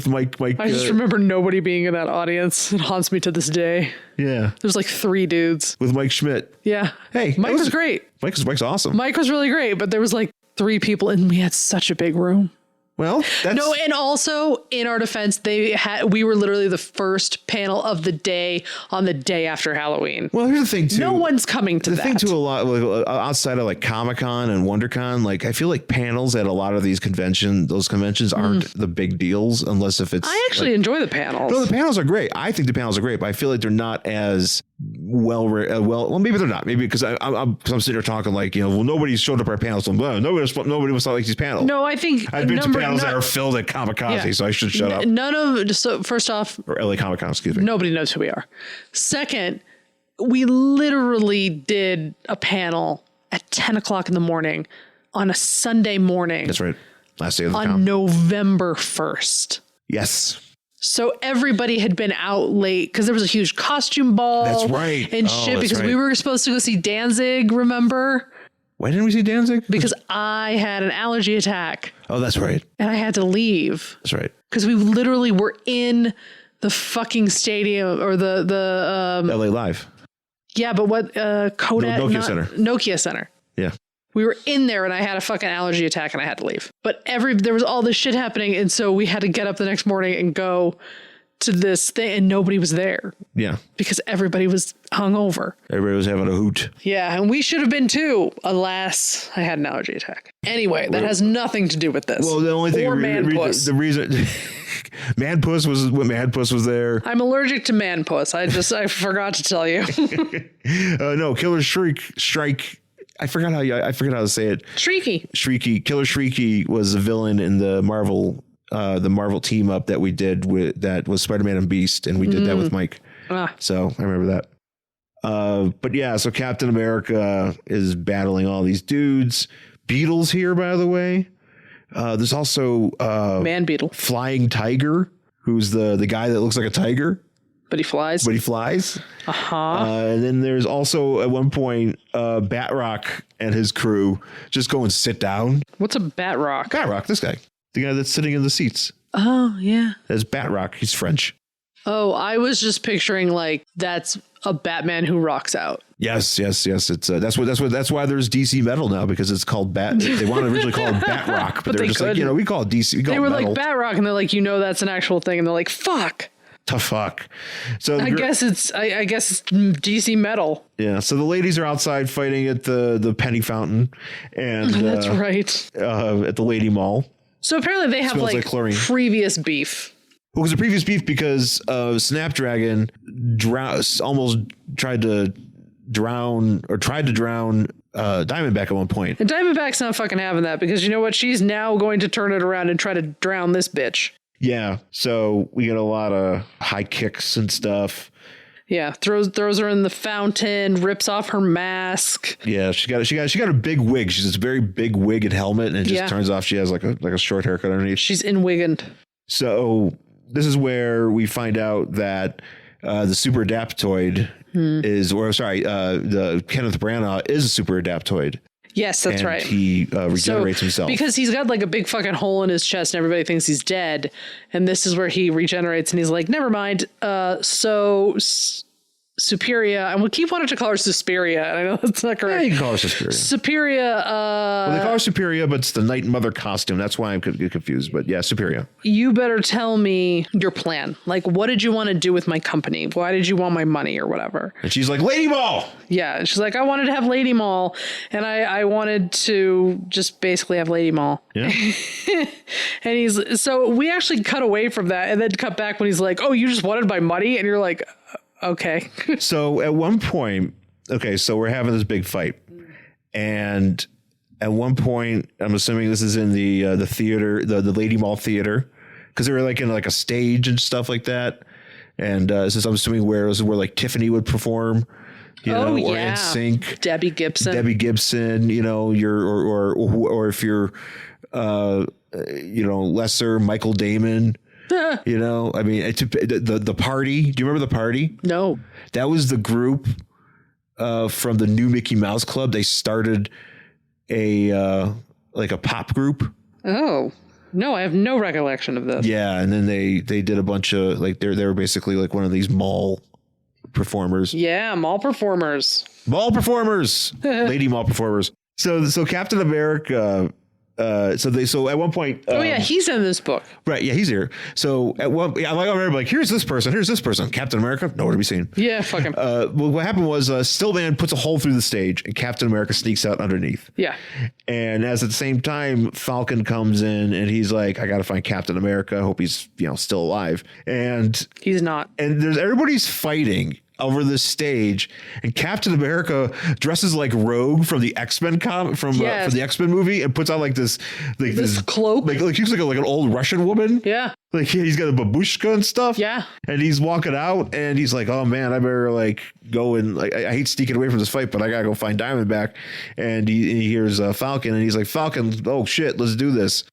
Mike. I just remember nobody being in that audience. It haunts me to this day. Yeah. There's like 3 dudes. With Mike Schmidt. Yeah. Hey. Mike was great. Mike's awesome. Mike was really great, but there was like 3 people and we had such a big room. Well, no, and also in our defense, we were literally the first panel of the day on the day after Halloween. Well, here's the thing too. No one's coming to that. The thing too, a lot outside of like Comic-Con and WonderCon, like I feel like panels at a lot of these conventions aren't the big deals unless if it's. I actually enjoy the panels. No, the panels are great. I think the panels are great, but I feel like they're not as well, maybe they're not. Maybe because I'm sitting there talking like, well, nobody showed up at our panels. So, nobody was like these panels. No, I think I've been to panels that are filled at Kamikaze, so I should shut up. So first off, or LA Comic-Con, excuse me. Nobody knows who we are. Second, we literally did a panel at 10 o'clock in the morning on a Sunday morning. That's right. Last day of the on November 1st. Yes. So everybody had been out late because there was a huge costume ball. That's right. And shit, because we were supposed to go see Danzig, remember? Why didn't we see Danzig? Because I had an allergy attack. Oh, that's right. And I had to leave. That's right. Because we literally were in the fucking stadium or the LA Live. Yeah, but what Kodak? Nokia Center. Yeah. We were in there and I had a fucking allergy attack and I had to leave. But there was all this shit happening. And so we had to get up the next morning and go to this thing and nobody was there. Yeah. Because everybody was hungover. Everybody was having a hoot. Yeah. And we should have been too. Alas, I had an allergy attack. Anyway, that has nothing to do with this. Well, the only thing, Man-Puss. the reason Man-Puss was there. I'm allergic to Man-Puss. I forgot to tell you. No, Killer Shrike. I forgot how to say it. Shrieky. Killer Shrieky was a villain in the Marvel team up that we did that was Spider-Man and Beast, and we did that with Mike. So I remember that. But yeah, so Captain America is battling all these dudes. Beetle's here, by the way. There's also Man Beetle, Flying Tiger, who's the guy that looks like a tiger. But he flies. And then there's also at one point Batroc and his crew just go and sit down. What's a Batroc? Batroc, this guy. The guy that's sitting in the seats. Oh, yeah. That's Batroc. He's French. Oh, I was just picturing like that's a Batman who rocks out. Yes. It's that's why there's DC Metal now, because it's called Bat. They want to originally call it Batroc, but they're just like, we call it DC. They were like Batroc, and they're like, that's an actual thing, and they're like, fuck. Tough fuck. So I guess it's DC Metal. Yeah. So the ladies are outside fighting at the penny fountain, and that's right. At the Lady Mall. So apparently they have like previous beef. Well, it was a previous beef because Snapdragon almost tried to drown Diamondback at one point. And Diamondback's not fucking having that, because you know what? She's now going to turn it around and try to drown this bitch. Yeah, so we get a lot of high kicks and stuff. Yeah, throws her in the fountain, rips off her mask. Yeah, she got a big wig. She's this very big wig and helmet, and it just turns off. She has like a short haircut underneath. She's in-wiggened. So this is where we find out that the super adaptoid the Kenneth Branagh is a super adaptoid. Yes, that's right. He regenerates himself. Because he's got like a big fucking hole in his chest and everybody thinks he's dead. And this is where he regenerates and he's like, never mind. Superia, and we keep wanting to call her Suspiria, and I know that's not correct. Yeah, you can call her Suspiria. Superia. They call her Superia, but it's the Night Mother costume. That's why I'm confused. But yeah, Superia. You better tell me your plan. Like, what did you want to do with my company? Why did you want my money or whatever? And she's like, Lady Mall. Yeah, and she's like, I wanted to have Lady Mall, and I wanted to just basically have Lady Mall. Yeah. And so we actually cut away from that and then cut back when he's like, oh, you just wanted my money? And you're like, okay. So at one point, okay, so we're having this big fight, and at one point, I'm assuming this is in the theater, the Lady Mall theater, because they were like in like a stage and stuff like that. And this is, I'm assuming, where like Tiffany would perform, or NSYNC, Debbie Gibson, or if you're, lesser Michael Damon. I mean, the Party. Do you remember the Party? No. That was the group from the New Mickey Mouse Club. They started a pop group. Oh. No, I have no recollection of this. Yeah, and then they did a bunch of they were basically like one of these mall performers. Yeah, mall performers. Lady mall performers. So Captain America. So at one point. He's in this book. Right. Yeah, he's here. So I remember like, here's this person. Captain America, nowhere to be seen. Yeah, fuck him. Well, what happened was Stilt-Man puts a hole through the stage and Captain America sneaks out underneath. Yeah. And at the same time, Falcon comes in and he's like, I got to find Captain America. I hope he's, still alive. And he's not. And everybody's fighting over the stage, and Captain America dresses like Rogue from the X-Men from the X-Men movie, and puts on like this cloak, like he's like an old Russian woman. Yeah, like he's got a babushka and stuff. Yeah, and he's walking out, and he's like, "Oh man, I better like go and like I hate sneaking away from this fight, but I gotta go find Diamondback." And he hears Falcon, and he's like, "Falcon, oh shit, let's do this."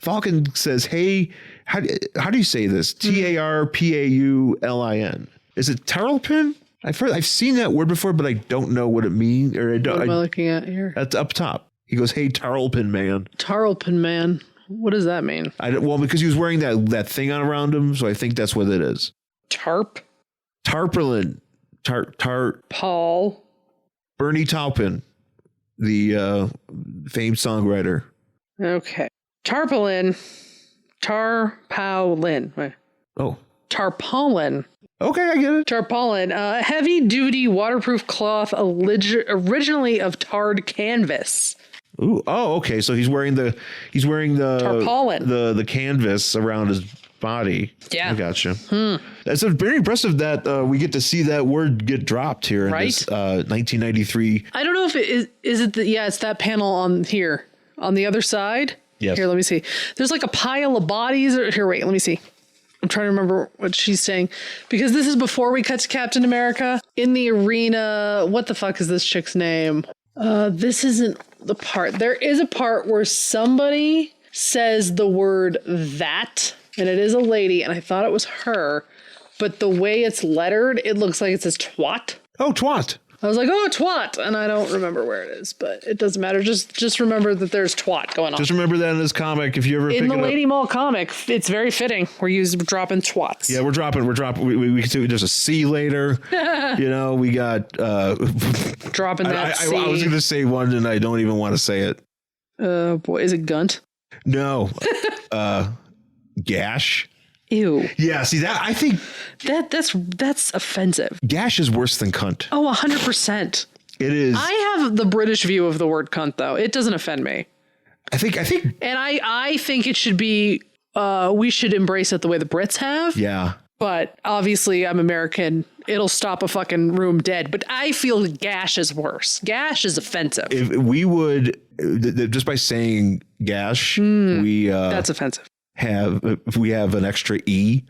Falcon says, "Hey, how do you say this? Tarpaulin. Is it tarlpin? I've seen that word before, but I don't know what it means. Or what am I looking at here? That's up top. He goes, "Hey, tarlpin man." Tarlpin man. What does that mean? Because he was wearing that thing on around him, so I think that's what it is. Tarpaulin. Paul. Bernie Taupin, the famed songwriter. Okay. Tarpaulin. Wait. Oh. Tarpaulin. Okay, I get it. Tarpaulin, heavy-duty waterproof cloth, originally of tarred canvas. Ooh, oh, okay. So he's wearing the tarpaulin, the canvas around his body. Yeah, I gotcha. That's very impressive that we get to see that word get dropped here in this 1993. I don't know if it is it. It's that panel on here on the other side. Yes. Here, let me see. There's like a pile of bodies. Here, wait. Let me see. I'm trying to remember what she's saying, because this is before we cut to Captain America in the arena. What the fuck is this chick's name? This isn't the part. There is a part where somebody says the word that, and it is a lady, and I thought it was her, but the way it's lettered, it looks like it says twat. Oh, twat. I was like, oh, twat. And I don't remember where it is, but it doesn't matter. Just remember that there's twat going on. Just remember that in this comic. If you ever in the Lady Mall comic, it's very fitting. We're dropping twats. Yeah, we're dropping. We can see there's a C later. We got dropping that C. I was going to say one and I don't even want to say it. Boy, is it Gunt? No. Gash. Ew. Yeah, see that I think that's offensive. Gash is worse than cunt. Oh, 100%. It is. I have the British view of the word cunt, though. It doesn't offend me. I think and I think it should be we should embrace it the way the Brits have. Yeah. But obviously I'm American. It'll stop a fucking room dead. But I feel gash is worse. Gash is offensive. If we would just by saying gash, that's offensive. If we have an extra E.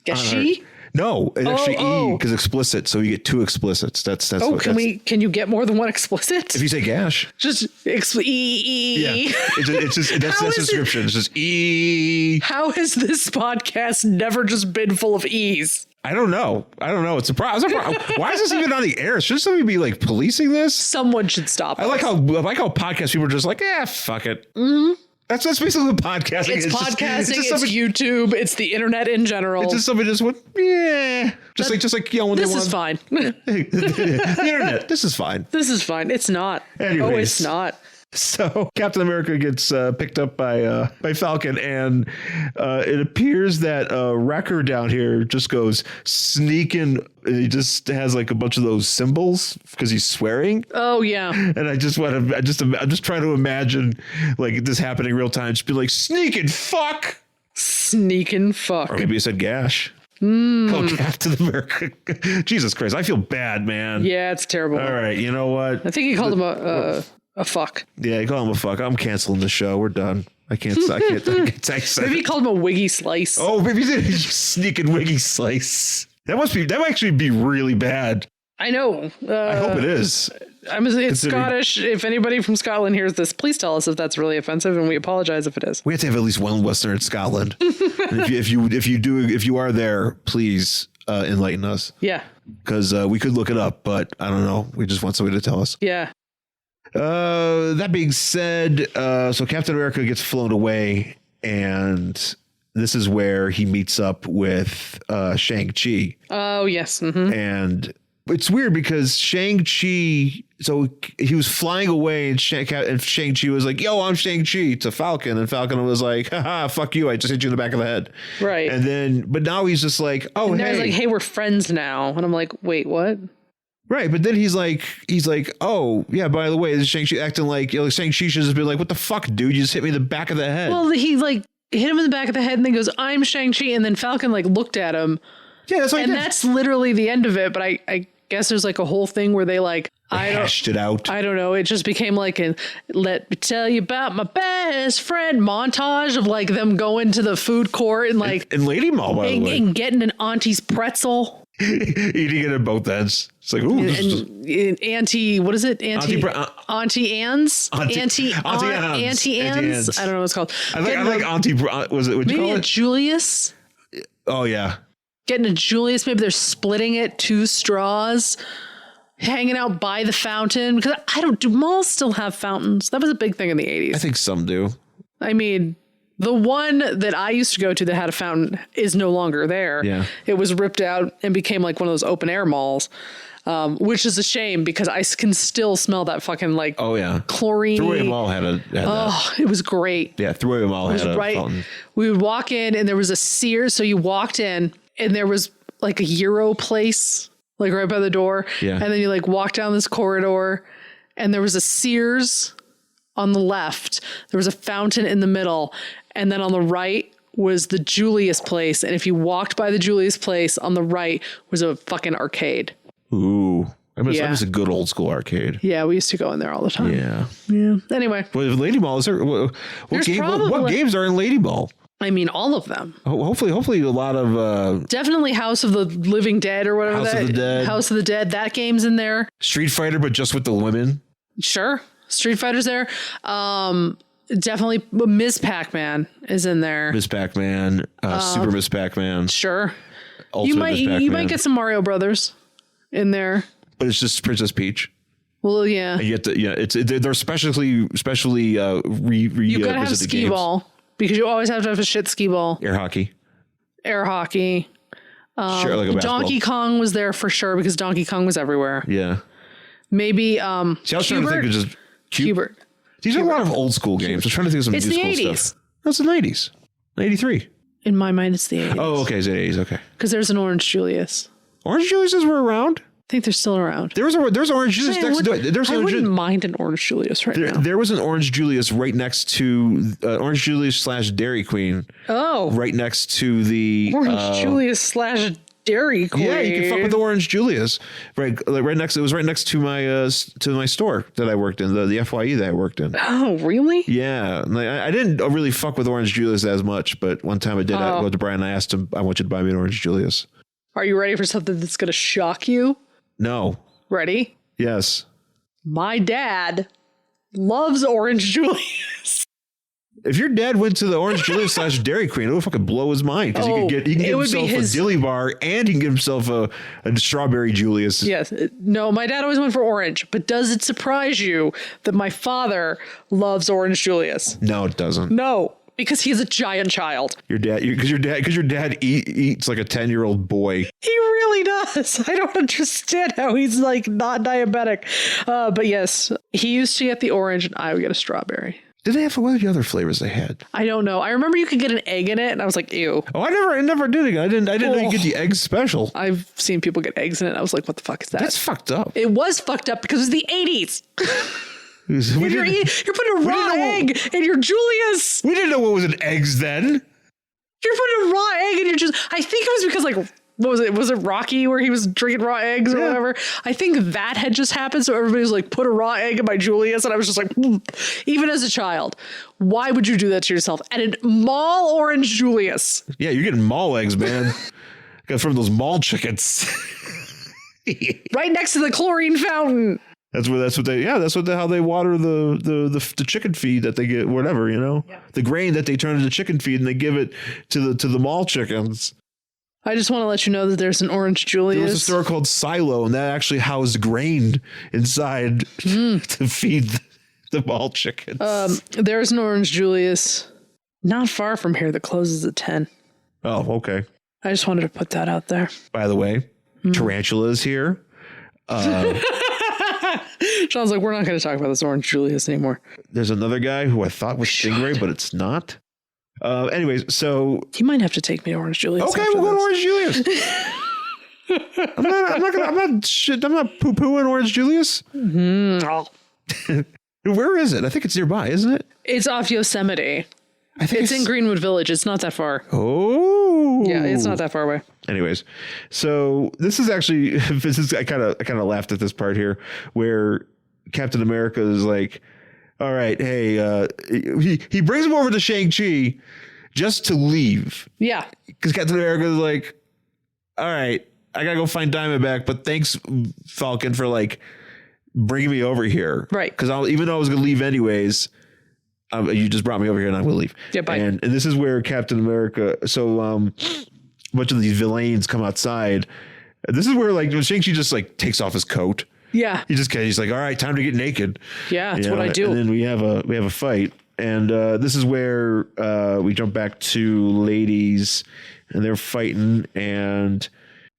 Gashi? No, an extra E because explicit. So you get two explicits. That's. Oh, can you get more than one explicit? If you say gash, just E. Yeah, it's just that's the description. It's just E. How has this podcast never just been full of E's? I don't know. It's a problem. Why is this even on the air? Should somebody be like policing this? Someone should stop. I like how podcast people are just like, fuck it. Mm-hmm. That's basically what podcasting is. It's podcasting, it's YouTube, it's the internet in general. It's just somebody just went, yeah. Just like when this is fine. The internet, this is fine. This is fine. It's not. Anyways. Oh, it's not. So Captain America gets picked up by Falcon, and it appears that Wrecker down here just goes sneaking. He just has like a bunch of those symbols because he's swearing. Oh yeah. And I'm just trying to imagine like this happening real time. Just be like sneaking fuck. Sneaking fuck. Or maybe he said gash. called Captain America. Jesus Christ, I feel bad, man. Yeah, it's terrible. All right, you know what? I think he called him a fuck. Yeah, he called him a fuck. I'm canceling the show. We're done. I can't. Maybe he called him a wiggy slice. Oh, maybe he did. Sneaking wiggy slice. That might actually be really bad. I know. I hope it is. It's Scottish. If anybody from Scotland hears this, please tell us if that's really offensive, and we apologize if it is. We have to have at least one listener in Scotland. if you are there, please enlighten us. Yeah, because we could look it up, but I don't know. We just want somebody to tell us. Yeah. That being said, so Captain America gets flown away, and this is where he meets up with Shang-Chi. Oh yes, and it's weird because Shang-Chi, so he was flying away and Shang-Chi was like, yo, I'm Shang-Chi to Falcon. And Falcon was like, haha, fuck you. I just hit you in the back of the head. Right. And then, but now he's just like, oh, and hey. He's like, hey, we're friends now. And I'm like, wait, what? Right. But then he's like, oh, yeah, by the way, this is Shang-Chi acting like, Shang-Chi should just be like, what the fuck, dude? You just hit me in the back of the head. Well, he like hit him in the back of the head and then goes, I'm Shang-Chi. And then Falcon like looked at him. Yeah, that's like that's literally the end of it. But I guess there's like a whole thing where they like hashed it out. I don't know. It just became like a let me tell you about my best friend montage of like them going to the food court and like and Lady Mall, by the way, and getting an auntie's pretzel. Eating it at both ends. It's like, ooh, and Auntie, what is it? Auntie Anne's? Auntie Anne's? I don't know what it's called. I like Auntie, was it, what you call it? Maybe a Julius? Oh, yeah. Getting a Julius, maybe they're splitting it, 2 straws, hanging out by the fountain. Because do malls still have fountains? That was a big thing in the 80s. I think some do. I mean, the one that I used to go to that had a fountain is no longer there. Yeah. It was ripped out and became like one of those open air malls, which is a shame because I can still smell that fucking like chlorine. Thruway Mall had that. It was great. Yeah, Thruway Mall had a fountain. We would walk in and there was a Sears. So you walked in and there was like a Euro place, like right by the door. Yeah. And then you like walk down this corridor and there was a Sears on the left. There was a fountain in the middle. And then on the right was the Julius place. And if you walked by the Julius place on the right was a fucking arcade. Ooh. I miss a good old school arcade. Yeah, we used to go in there all the time. Yeah. Anyway. Well, Lady Mall, is there, what games are in Lady Mall? I mean, all of them. Hopefully a lot of... Definitely House of the Living Dead or whatever House of the Dead. That game's in there. Street Fighter, but just with the women. Sure. Street Fighter's there. Definitely Ms. Pac-Man is in there. Ms. Pac-Man, Super Ms. Pac-Man. Sure. Ultimate You might get some Mario Brothers in there. But it's just Princess Peach. Well, yeah. And you have to, they're specially you gotta have skee ball because you always have to have a shit skee ball. Air hockey. Sure, like a Donkey Kong was there for sure because Donkey Kong was everywhere. Yeah. Maybe See, I was trying to think of just Cubert. These are a lot of old school games. I was trying to think of some new school 80s. stuff. That's the 90s. 83. In my mind, it's the 80s. Oh, okay. It's the 80s. Okay. Because there's an Orange Julius. Orange Juliuses were around? I think they're still around. There's Orange Julius next to it. I wouldn't mind an Orange Julius now. There was an Orange Julius right next to Orange Julius / Dairy Queen. Oh. Right next to the Orange Julius / Dairy Queen. Yeah, you can fuck with the Orange Julius. Right, like right next. It was right next to my store that I worked in, the FYE that I worked in. Oh, really? Yeah, like, I didn't really fuck with Orange Julius as much, but one time I did. I went to Brian and I asked him, I want you to buy me an Orange Julius. Are you ready for something that's going to shock you? No. Ready? Yes. My dad loves Orange Julius. If your dad went to the Orange Julius / Dairy Queen, it would fucking blow his mind because he can get himself a dilly bar and he can get himself a strawberry Julius. Yes. No, my dad always went for orange. But does it surprise you that my father loves Orange Julius? No, it doesn't. No, because he's a giant child. Your dad eats like a 10-year-old boy. He really does. I don't understand how he's like not diabetic. But yes, he used to get the orange and I would get a strawberry. Did they have, what were the other flavors they had? I don't know. I remember you could get an egg in it, and I was like, ew. Oh, I never did it. I didn't know you could get the egg special. I've seen people get eggs in it. I was like, what the fuck is that? That's fucked up. It was fucked up because it was the 80s. You're putting a raw egg in your Julius. We didn't know what was in eggs then. You're putting a raw egg in your juice. I think it was because like, what was it? Was it Rocky where he was drinking raw eggs or whatever? I think that had just happened. So everybody was like, put a raw egg in my Julius. And I was just like, even as a child, why would you do that to yourself? And a mall Orange Julius. Yeah, you're getting mall eggs, man. Got from those mall chickens. Right next to the chlorine fountain. That's what how they water the chicken feed that they get, whatever, the grain that they turn into chicken feed and they give it to the mall chickens. I just want to let you know that there's an Orange Julius. There was a store called Silo, and that actually housed grain inside to feed the mall chickens. There's an Orange Julius not far from here that closes at 10. Oh, okay. I just wanted to put that out there. By the way, Tarantula is here. Sean's like, we're not going to talk about this Orange Julius anymore. There's another guy who I thought was Stingray, but it's not. Anyways, so you might have to take me to Orange Julius. Okay, we'll go to Orange Julius. I'm not poo-pooing Orange Julius. Mm-hmm. Where is it? I think it's nearby, isn't it? It's off Yosemite. I think it's in Greenwood Village. It's not that far. Oh, yeah, it's not that far away. Anyways, so this is actually I kind of laughed at this part here where Captain America is like, all right, hey, he brings him over to Shang-Chi just to leave. Yeah. Because Captain America is like, all right, I got to go find Diamondback, but thanks, Falcon, for like bringing me over here. Right. Because even though I was going to leave anyways, you just brought me over here and I'm going to leave. Yeah, bye. And this is where Captain America, so a bunch of these villains come outside. This is where like Shang-Chi just like takes off his coat. Yeah. He's like, all right, time to get naked. Yeah, that's what I do. And then we have a fight. And this is where we jump back to ladies and they're fighting and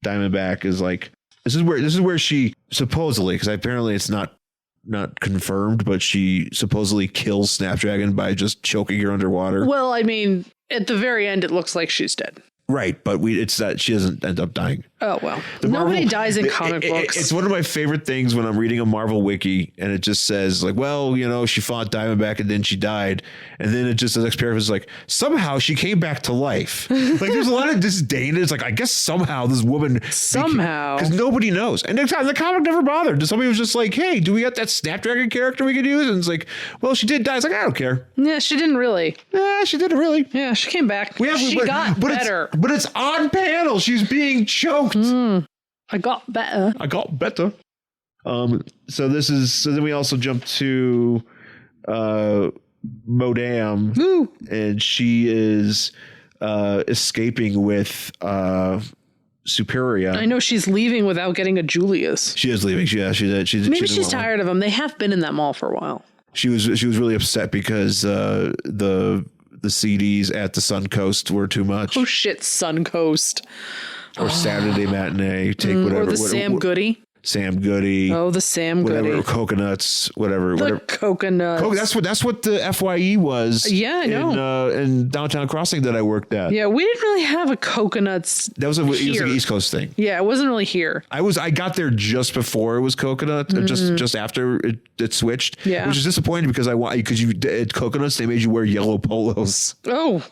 Diamondback is like, this is where she supposedly, because apparently it's not confirmed, but she supposedly kills Snapdragon by just choking her underwater. Well, I mean, at the very end, it looks like she's dead. Right, but it's that she doesn't end up dying. Oh, well. Nobody dies in comic books. It's one of my favorite things when I'm reading a Marvel wiki and it just says like, well, she fought Diamondback and then she died. And then it just, the next paragraph is like, somehow she came back to life. Like there's a lot of disdain. It's like, I guess somehow this woman. Somehow. Because nobody knows. And the comic never bothered. Somebody was just like, hey, do we got that Snapdragon character we could use? And it's like, well, she did die. It's like, I don't care. Yeah, she didn't really. Yeah, she didn't really. Yeah, she came back. She got better. But it's on panel. She's being choked. I got better. So then we also jump to MODAM. Woo. And she is escaping with Superior. I know she's leaving without getting a Julius. She is leaving. Maybe she's tired of him. They have been in that mall for a while. She was really upset because the CDs at the Suncoast were too much. Oh shit, Suncoast. Or Saturday Matinee, take whatever. Or the Sam Goody. Sam Goody. Oh, the Sam Goody. Whatever, coconuts, whatever. Coconuts. That's what the FYE was. Yeah, I know. In Downtown Crossing that I worked at. Yeah, we didn't really have a coconuts. It was like an East Coast thing. Yeah, it wasn't really here. I got there just before it was coconut, just after it switched. Yeah, which is disappointing because at coconuts they made you wear yellow polos. Oh,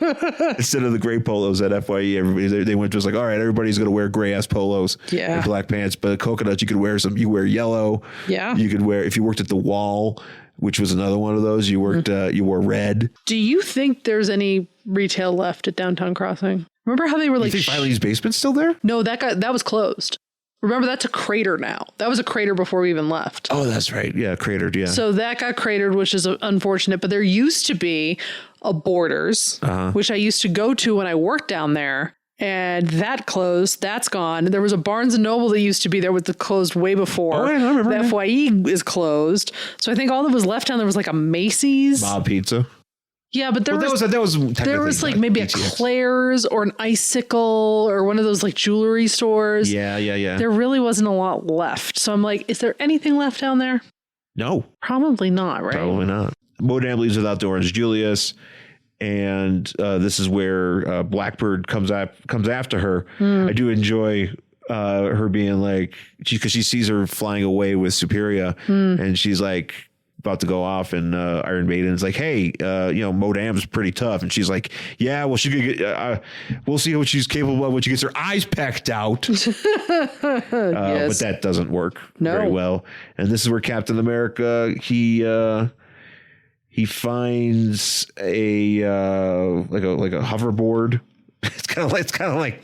instead of the gray polos at FYE. Everybody they went just like, all right, everybody's gonna wear gray ass polos. Yeah, and black pants, but coconuts you could wear you wear yellow. Yeah. You could wear, if you worked at the Wall, which was another one of those, you worked, you wore red. Do you think there's any retail left at Downtown Crossing? Remember how they were like, you think Filene's Basement's still there? No, that was closed. Remember, that's a crater now. That was a crater before we even left. Oh, that's right. Yeah. Cratered. Yeah. So that got cratered, which is unfortunate, but there used to be a Borders, which I used to go to when I worked down there. And that closed. That's gone. There was a Barnes & Noble that used to be there with the closed way before. Oh, yeah, I remember. The FYE is closed. So I think all that was left down there was like a Macy's. Mob Pizza. Yeah, but there was like maybe a Claire's or an Icicle or one of those like jewelry stores. Yeah. There really wasn't a lot left. So I'm like, is there anything left down there? No. Probably not, right? Probably not. MODAM leaves without the Orange Julius. And this is where Blackbird comes after her. I do enjoy her being like, because she sees her flying away with Superior, and she's like, about to go off, and Iron Maiden's like, hey, MODAM's pretty tough. And she's like, yeah, well, she's gonna get, we'll see what she's capable of when she gets her eyes pecked out. Yes. But that doesn't work very well. And this is where Captain America, he finds a hoverboard. It's kind of like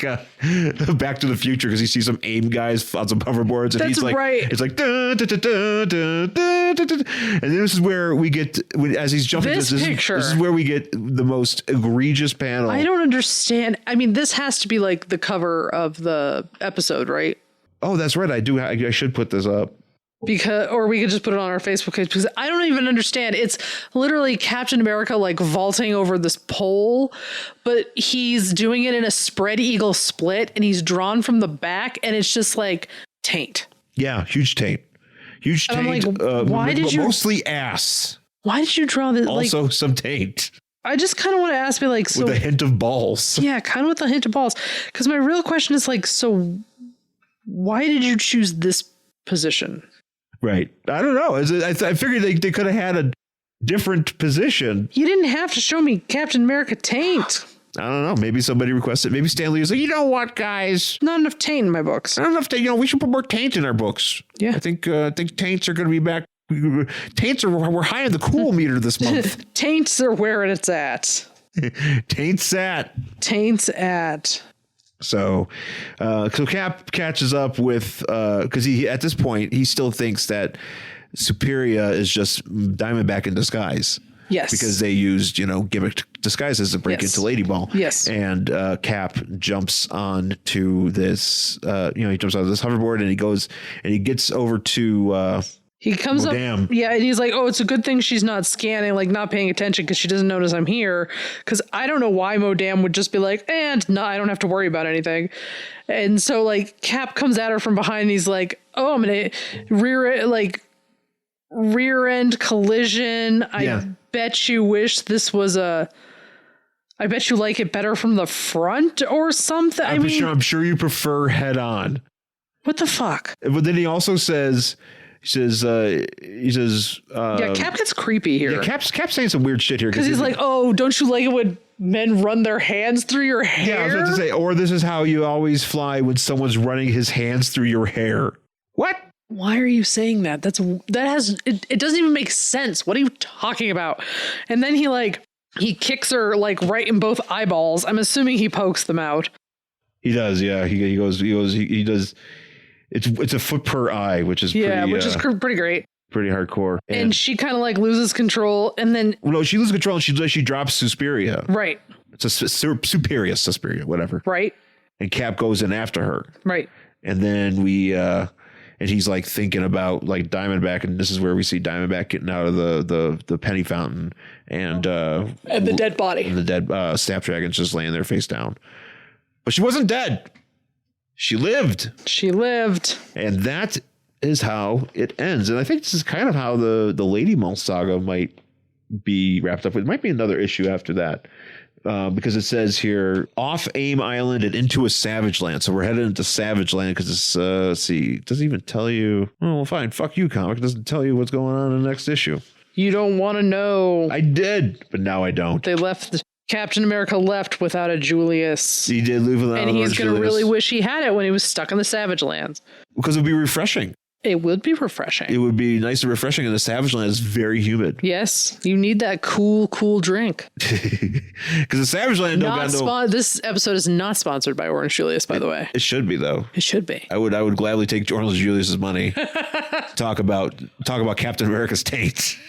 Back to the Future, because he sees some AIM guys on some hoverboards, and he's like, it's like, dun, dun, dun, dun, dun, dun, dun, dun. And this is where we get, as he's jumping, this is where we get the most egregious panel. I don't understand. I mean, this has to be like the cover of the episode, right? Oh, that's right. I should put this up. Or we could just put it on our Facebook page, because I don't even understand. It's literally Captain America like vaulting over this pole, but he's doing it in a spread eagle split, and he's drawn from the back, and it's just like taint. Yeah, huge taint. Huge taint. Like, why did you mostly ass? Why did you draw this? Also some taint. I just kind of want to ask me like, so with a hint of balls. Yeah, kind of with a hint of balls. Because my real question is like, so why did you choose this position? Right. I don't know. I figured they could have had a different position. You didn't have to show me Captain America taint. I don't know. Maybe somebody requested. Maybe Stanley was like, you know what, guys? Not enough taint in my books. Not enough taint. We should put more taint in our books. Yeah. I think taints are going to be back. Taints we're high on the cool meter this month. Taints are where it's at. Taints at. So Cap catches up with, because he at this point he still thinks that Superia is just Diamondback in disguise. Yes, because they used gimmick disguises to break into Lady Ball. Yes, and Cap jumps on to this. He jumps on this hoverboard, and he goes and he gets over to. He comes MODAM. up, and he's like, oh, it's a good thing she's not scanning, like not paying attention, because she doesn't notice I'm here. Because I don't know why MODAM would just be like, I don't have to worry about anything. And so like Cap comes at her from behind, and he's like, oh, I'm going to rear end collision. I bet you wish this was I bet you like it better from the front or something. I'm sure you prefer head on. What the fuck? But then he also says, Cap gets creepy here. Yeah, Cap's saying some weird shit here. Because he's like, oh, don't you like it when men run their hands through your hair? Yeah, I was about to say, or this is how you always fly when someone's running his hands through your hair. What? Why are you saying that? It doesn't even make sense. What are you talking about? And then he kicks her like right in both eyeballs. I'm assuming he pokes them out. He does, yeah. He does. It's a foot per eye, which is pretty great. Pretty hardcore. And she kind of like loses control, and then she loses control, and she drops Suspiria. Right. It's a Suspiria, whatever. Right. And Cap goes in after her. Right. And then and he's like thinking about like Diamondback, and this is where we see Diamondback getting out of the penny fountain, and the dead body, and the dead Snapdragon's just laying there face down, but she wasn't dead. She lived. And that is how it ends. And I think this is kind of how the Lady Mall saga might be wrapped up. It might be another issue after that. Because it says here, off AIM Island and into a Savage Land. So we're headed into Savage Land because it's, it doesn't even tell you. Oh, well, fine. Fuck you, comic. It doesn't tell you what's going on in the next issue. You don't want to know. I did, but now I don't. Captain America left without a Julius. He did leave without and he's going to really wish he had it when he was stuck in the Savage Lands. Because it would be refreshing. It would be refreshing. It would be nice and refreshing, and the Savage Land is very humid. Yes, you need that cool drink. Because the Savage Land this episode is not sponsored by Orange Julius, by the way. It should be, though. It should be. I would gladly take Orange Julius's money. Talk about Captain America's taint.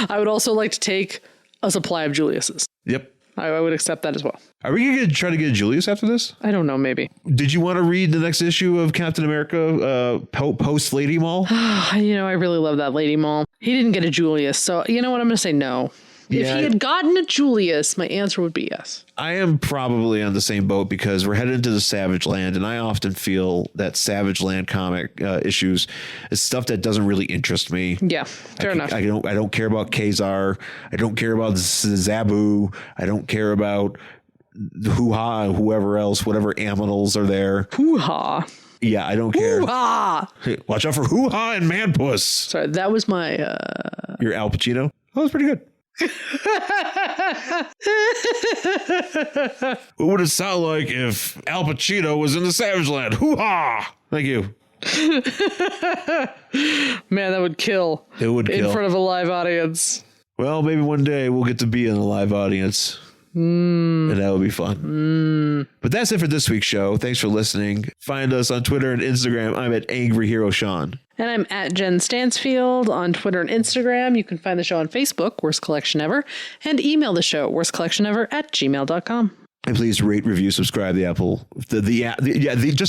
I would also like to take a supply of Julius's. Yep. I would accept that as well. Are we going to try to get a Julius after this? I don't know, maybe. Did you want to read the next issue of Captain America post Lady Mall? I really love that Lady Mall. He didn't get a Julius, so you know what? I'm going to say no. Yeah, if he had gotten a Julius, my answer would be yes. I am probably on the same boat because we're headed into the Savage Land, and I often feel that Savage Land comic issues is stuff that doesn't really interest me. Yeah, fair enough. I don't care about Kazar. I don't care about Zabu. I don't care about Hoo-Ha and whoever else, whatever aminals are there. Hoo-Ha. Yeah, I don't care. Hoo-ha! Hey, watch out for hoo-ha and Man-Puss. Sorry, that was my... Your Al Pacino? Oh, that's pretty good. What would it sound like if Al Pacino was in the Savage Land? Hoo-ha! Thank you. Man, that would kill. It would kill. In front of a live audience. Well, maybe one day we'll get to be in a live audience. And that would be fun. But that's it for this week's show. Thanks for listening. Find us on Twitter and Instagram. I'm at Angry Hero Sean. And I'm at Jen Stansfield on Twitter and Instagram. You can find the show on Facebook, Worst Collection Ever, and email the show, worstcollectionever@gmail.com. And please rate, review, subscribe the Apple. Just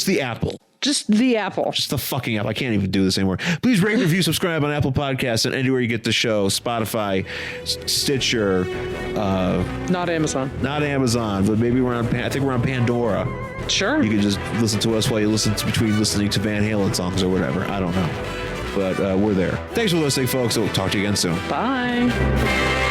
the Apple. Just the Apple. Just the fucking Apple. I can't even do this anymore. Please rate, review, subscribe on Apple Podcasts and anywhere you get the show. Spotify, Stitcher. Not Amazon. Not Amazon, but maybe we're on. I think we're on Pandora. Sure. You can just listen to us while you listen to between listening to Van Halen songs or whatever. I don't know, but we're there. Thanks for listening, folks. We'll talk to you again soon. Bye.